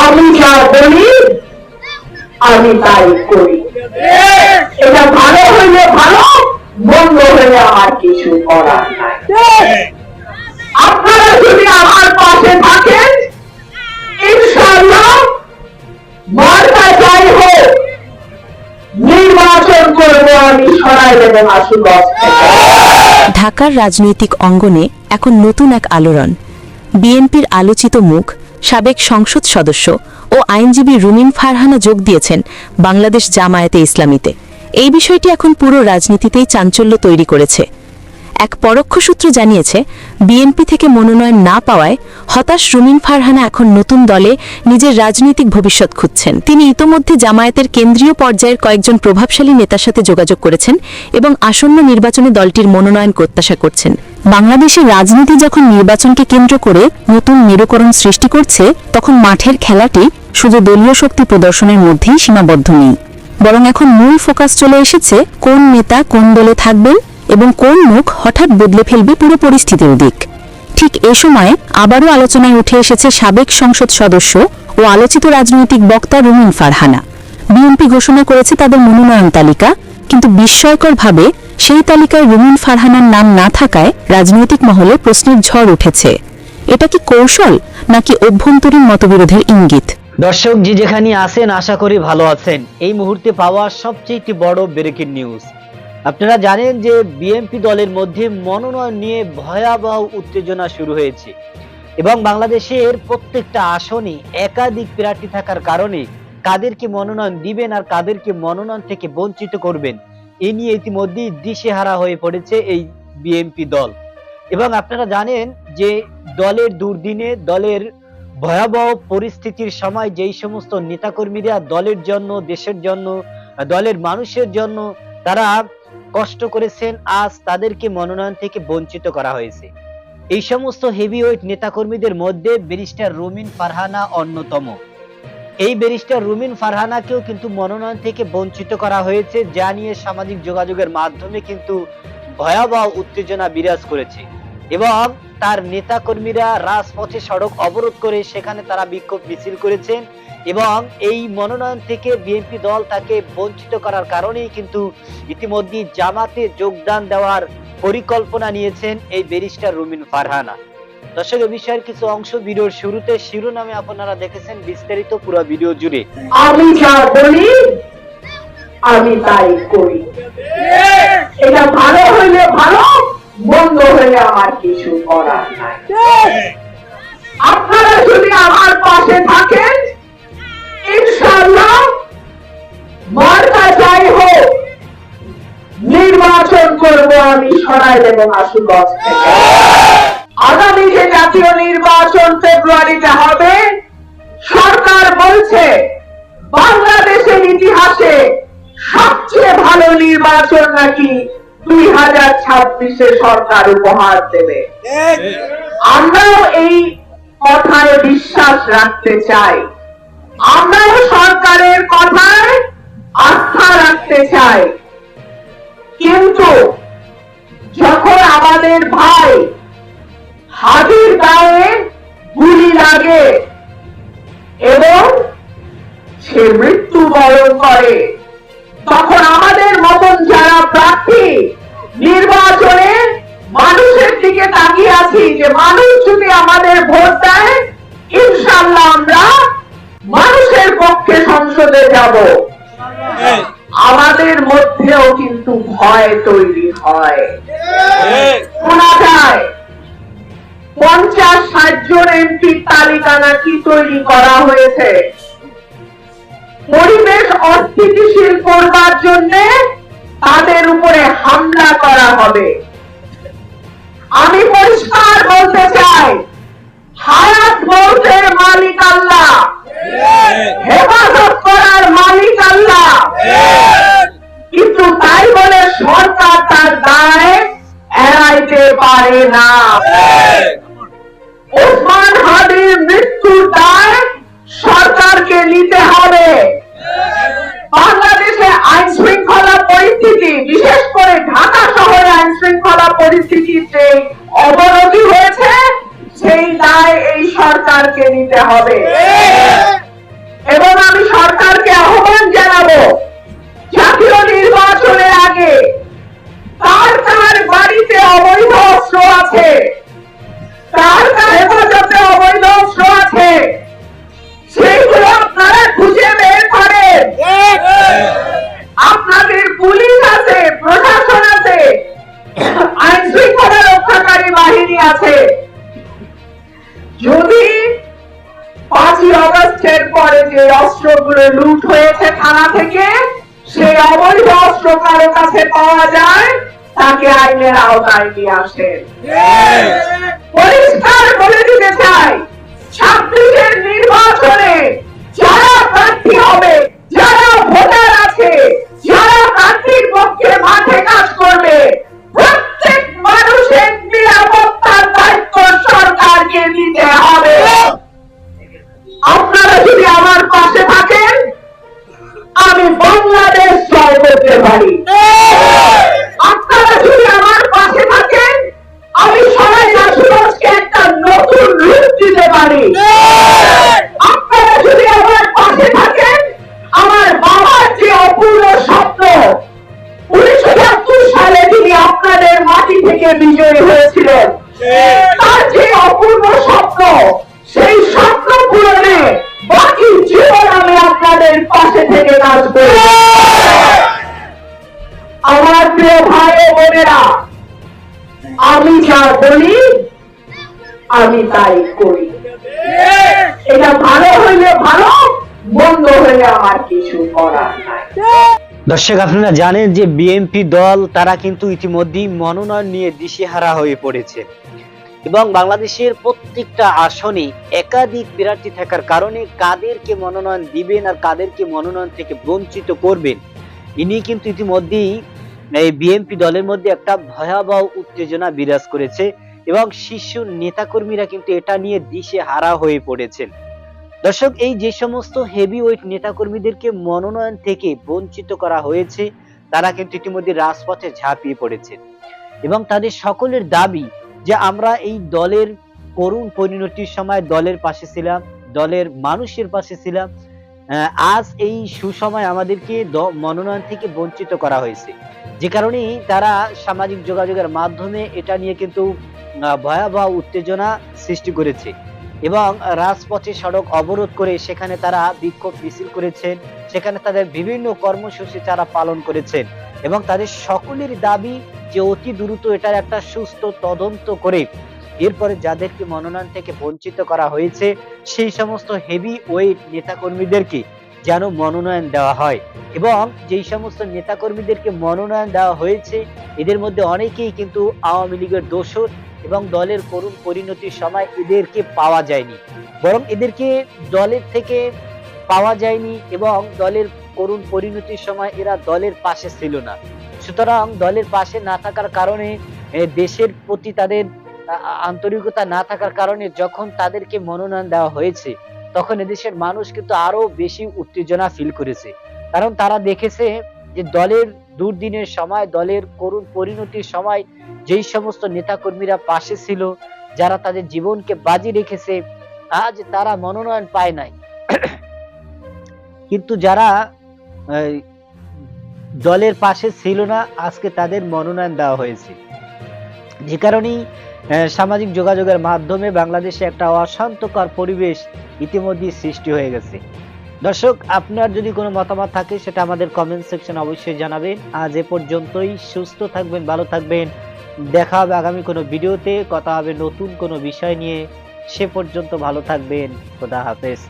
আমি যা বলি আমি তাই করি। এটা ভালো হইলে ভালো, মন্দ হইলে আমার কিছু করার নাই। আপনারা যদি আমার পাশে থাকেন, ইনশাআল্লাহ মার্কা যাই হোক নির্বাচন করবো আমি সরাই দেব আশুগঞ্জ থেকে। ঢাকার রাজনৈতিক অঙ্গনে এখন নতুন এক আলোড়ন। বিএনপির আলোচিত মুখ সাবেক সংসদ সদস্য ও আইনজীবী রুমিন ফারহানা যোগ দিয়েছেন বাংলাদেশ জামায়াতে ইসলামীতে। এই বিষয়টি এখন পুরো রাজনীতিতেই চাঞ্চল্য তৈরি করেছে। এক পরোক্ষ সূত্র জানিয়েছে, বিএনপি থেকে মনোনয়ন না পাওয়ায় হতাশ রুমিন ফারহানা এখন নতুন দলে নিজের রাজনৈতিক ভবিষ্যৎ খুঁজছেন। তিনি ইতোমধ্যে জামায়াতের কেন্দ্রীয় পর্যায়ের কয়েকজন প্রভাবশালী নেতার সাথে যোগাযোগ করেছেন এবং আসন্ন নির্বাচনে দলটির মনোনয়ন প্রত্যাশা করছেন। বাংলাদেশের রাজনীতি যখন নির্বাচনকে কেন্দ্র করে নতুন মেরুকরণ সৃষ্টি করছে, তখন মাঠের খেলাটি শুধু দলীয় শক্তি প্রদর্শনের মধ্যেই সীমাবদ্ধ নেই, বরং এখন মূল ফোকাস চলে এসেছে কোন নেতা কোন দলে থাকবেন এবং কোন মুখ হঠাৎ বদলে ফেলবে পুরো পরিস্থিতির দিক। ঠিক এ সময়ে আবারও আলোচনায় উঠে এসেছে সাবেক সংসদ সদস্য ও আলোচিত রাজনৈতিক বক্তা রুমিন ফারহানা। বিএনপি ঘোষণা করেছে তাদের মনোনয়ন তালিকা, কিন্তু বিস্ময়করভাবে সেই তালিকায় রুমিন ফারহানার নাম না থাকায় রাজনৈতিক মহলে প্রশ্নের ঝড় উঠেছে। এটা কি কৌশল নাকি অভ্যন্তরীণ মতবিরোধের ইঙ্গিত? দর্শক যে যেখানে আছেন আশা করি ভালো আছেন। এই মুহূর্তে পাওয়া সবচেয়ে বড় ব্রেকিং নিউজ। আপনারা জানেন যে বিএনপি দলের মধ্যে মনোনয়ন নিয়ে ভয়াবহ উত্তেজনা শুরু হয়েছে এবং বাংলাদেশের প্রত্যেকটা আসনে একাধিক প্রার্থী থাকার কারণে কাদেরকে মনোনয়ন দিবেন আর কাদেরকে মনোনয়ন থেকে বঞ্চিত করবেন এ নিয়ে ইতিমধ্যেই দিশেহারা হয়ে পড়েছে এই বিএনপি দল। এবং আপনারা জানেন যে দলের দুর্দিনে, দলের ভয়াবহ পরিস্থিতির সময় যেই সমস্ত নেতাকর্মীরা দলের জন্য, দেশের জন্য, দলের মানুষের জন্য তারা কষ্ট করেছেন, আজ তাদেরকে মনোনয়ন থেকে বঞ্চিত করা হয়েছে। এই সমস্ত হেভিওয়েট নেতাকর্মীদের মধ্যে ব্যারিস্টার রুমিন ফারহানা অন্যতম। এই ব্যারিস্টার রুমিন ফারহানাকেও কিন্তু মনোনয়ন থেকে বঞ্চিত করা হয়েছে, যা নিয়ে সামাজিক যোগাযোগের মাধ্যমে কিন্তু ভয়াবহ উত্তেজনা বিরাজ করেছে এবং তার নেতাকর্মীরা রাজপথে সড়ক অবরোধ করে সেখানে তারা বিক্ষোভ মিছিল করেছেন এবং এই মনোনয়ন থেকে বিএনপি দল তাকে বঞ্চিত করার কারণেই কিন্তু ইতিমধ্যে জামাতে যোগদান দেওয়ার পরিকল্পনা নিয়েছেন এই ব্যারিস্টার রুমিন ফারহানা। দর্শক, এই বিষয়ের কিছু অংশ ভিডিওর শুরুতে শিরোনামে আপনারা দেখেছেন, বিস্তারিত পুরো ভিডিও জুড়ে। আমি যা বলি আমি তাই করি। এটা ভালো হইলে ভালো, মন্দ হইলে আমার কিছু করার নাই। আপনারা যদি আমার পাশে থাকেন, ইনশাআল্লাহ মার্কা যাই হোক নির্বাচন করবো আমি সরাই দেব আশুগঞ্জ থেকে। আগামী যে জাতীয় নির্বাচন ফেব্রুয়ারিতে হবে, সরকার বলছে বাংলাদেশের ইতিহাসে সবচেয়ে ভালো নির্বাচন নাকি 2026-এ সরকার উপহার দেবে। আমরাও এই কথায় বিশ্বাস রাখতে চাই, আমরাও সরকারের কথায় আস্থা রাখতে চাই। কিন্তু যখন আমাদের ভাই হাজির গায়ে গুলি লাগে এবং সে মৃত্যুবরণ করে, তখন আমাদের মতন যারা প্রার্থী নির্বাচনে মানুষের দিকে তাকিয়ে আছি যে মানুষ যদি আমাদের ভোট দেয়, ইনশাআল্লাহ আমরা মানুষের পক্ষে সংসদে যাব। আমাদের মধ্যেও কিন্তু ভয় তৈরি হয়। শোনা যায় 50-60 জন এমপির তালিকা নাকি তৈরি করা হয়েছে পরিবেশ অস্থিতিশীল করবার জন্য, তাদের উপরে হামলা করা হবে। আমি পরিষ্কার বলতে চাই, হায়াত মৌতের মালিক আল্লাহ, হেফাজত করার মালিক আল্লাহ, কিন্তু তাই বলে সরকার তার দায় এড়াইতে পারে না। ওসমান হাদির মৃত্যুর দায় সরকারকে নিতে হবে। বাংলাদেশে আইন শৃঙ্খলা পরিস্থিতি, বিশেষ করে ঢাকা শহরে আইন শৃঙ্খলা পরিস্থিতির যে অবনতি হয়েছে, সেই দায় এই সরকারকে নিতে হবে। 5ই আগস্টের পরে যে অস্ত্রগুলো লুট হয়েছে থানা থেকে, সেই অবৈধ অস্ত্র কারো কাছে পাওয়া যায়, তাকে আইনের আওতায় নিয়ে আসেন। পরিষ্কার বলে দিতে চাই, 26-এর নির্বাচনে যারা প্রার্থী হবে, যারা ভোটার আছে, যারা প্রার্থীর পক্ষে মাঠে কাজ করবে, প্রত্যেক মানুষের নিরাপত্তার দায়িত্ব সরকারকে নিতে হবে। আপনারা যদি আমার পাশে থাকেন, আমি বাংলাদেশ জয় করতে পারি। আপনারা যদি আমার পাশে থাকেন, আমি সবাই রাষ্ট্রকে একটা নতুন রূপ দিতে পারি। আপনারা যদি আমার পাশে থাকেন, আমার বাবার যে অপূর্ণ স্বপ্ন, 1971 সালে তিনি আপনাদের মাটি থেকে বিজয়ী হয়েছিলেন, তার যে অপূর্ণ স্বপ্ন, সেই স্বপ্ন পূরণে বাকি জীবন আমি আপনাদের পাশে থেকে কাজ করব। আমার প্রিয় ভাই ও বোনেরা, আমি যা বলি আমি তাই করি। এটা ভালো হইলে ভালো, মন্দ হইলে আমার কিছু করার নাই। দর্শক, আপনারা জানেন যে বিএনপি দল তারা কিন্তু ইতিমধ্যেই মনোনয়ন নিয়ে দিশেহারা হয়ে পড়েছে এবং বাংলাদেশের প্রত্যেকটা আসনে একাধিক প্রার্থী থাকার কারণে কাদেরকে মনোনয়ন দিবেন আর কাদেরকে মনোনয়ন থেকে বঞ্চিত করবেন, ইনি কিন্তু ইতিমধ্যেই এই বিএনপি দলের মধ্যে একটা ভয়াবহ উত্তেজনা বিরাজ করেছে এবং শীর্ষ নেতাকর্মীরা কিন্তু এটা নিয়ে দিশেহারা হয়ে পড়েছেন। দর্শক, এই যে সমস্ত হেভিওয়েট নেতাকর্মীদেরকে মনোনয়ন থেকে বঞ্চিত করা হয়েছে, তারা কিন্তু ইতিমধ্যে রাজপথে ঝাঁপিয়ে পড়েছে এবং তাদের সকলের দাবি যে আমরা এই দলের করুণ পরিণতির সময় দলের পাশে ছিলাম, দলের মানুষের পাশে ছিলাম, আজ এই সুসময় আমাদেরকে মনোনয়ন থেকে বঞ্চিত করা হয়েছে, যে কারণে তারা সামাজিক যোগাযোগের মাধ্যমে এটা নিয়ে কিন্তু ভয়াবহ উত্তেজনা সৃষ্টি করেছে এবং রাজপথে সড়ক অবরোধ করে সেখানে তারা বিক্ষোভ মিছিল করেছেন, সেখানে তাদের বিভিন্ন কর্মসূচি তারা পালন করেছেন এবং তাদের সকলের দাবি যে অতি দ্রুত এটার একটা সুস্থ তদন্ত করে এরপরে যাদেরকে মনোনয়ন থেকে বঞ্চিত করা হয়েছে সেই সমস্ত হেভি ওয়েট নেতাকর্মীদেরকে যেন মনোনয়ন দেওয়া হয় এবং যেই সমস্ত নেতাকর্মীদেরকে মনোনয়ন দেওয়া হয়েছে এদের মধ্যে অনেকেই কিন্তু আওয়ামী লীগের দোসর এবং দলের করুণ পরিণতির সময় এদেরকে পাওয়া যায়নি, বরং এদেরকে দলের থেকে পাওয়া যায়নি এবং দলের করুণ পরিণতির সময় এরা দলের পাশে ছিল না। সুতরাং দলের পাশে না থাকার কারণে, দেশের প্রতি তাদের আন্তরিকতা না থাকার কারণে যখন তাদেরকে মনোনয়ন দেওয়া হয়েছে তখন এদেশের মানুষ কিন্তু আরো বেশি উত্তেজনা ফিল করেছে, কারণ তারা দেখেছে যে দলের দুর্দিনের সময়, দলের করুণ পরিণতির সময় যেই সমস্ত নেতাকর্মীরা পাশে ছিল, যারা তাদের জীবনকে বাজি রেখেছে, আজ তারা মনোনয়ন পায় নাই, কিন্তু যারা দলের পাশে ছিল না আজকে তাদের মনোনয়ন দেওয়া হয়েছে, যে কারণেই সামাজিক যোগাযোগের মাধ্যমে বাংলাদেশে একটা অশান্তকর পরিবেশ ইতিমধ্যে সৃষ্টি হয়ে গেছে। দর্শক, আপনার যদি কোনো মতামত থাকে সেটা আমাদের কমেন্ট সেকশন অবশ্যই জানাবেন। আজ এ পর্যন্তই। সুস্থ থাকবেন, ভালো থাকবেন। দেখা হবে আগামী কোনো ভিডিওতে, কথা হবে নতুন কোনো বিষয় নিয়ে। সে পর্যন্ত ভালো থাকবেন। খোদা হাফেজ।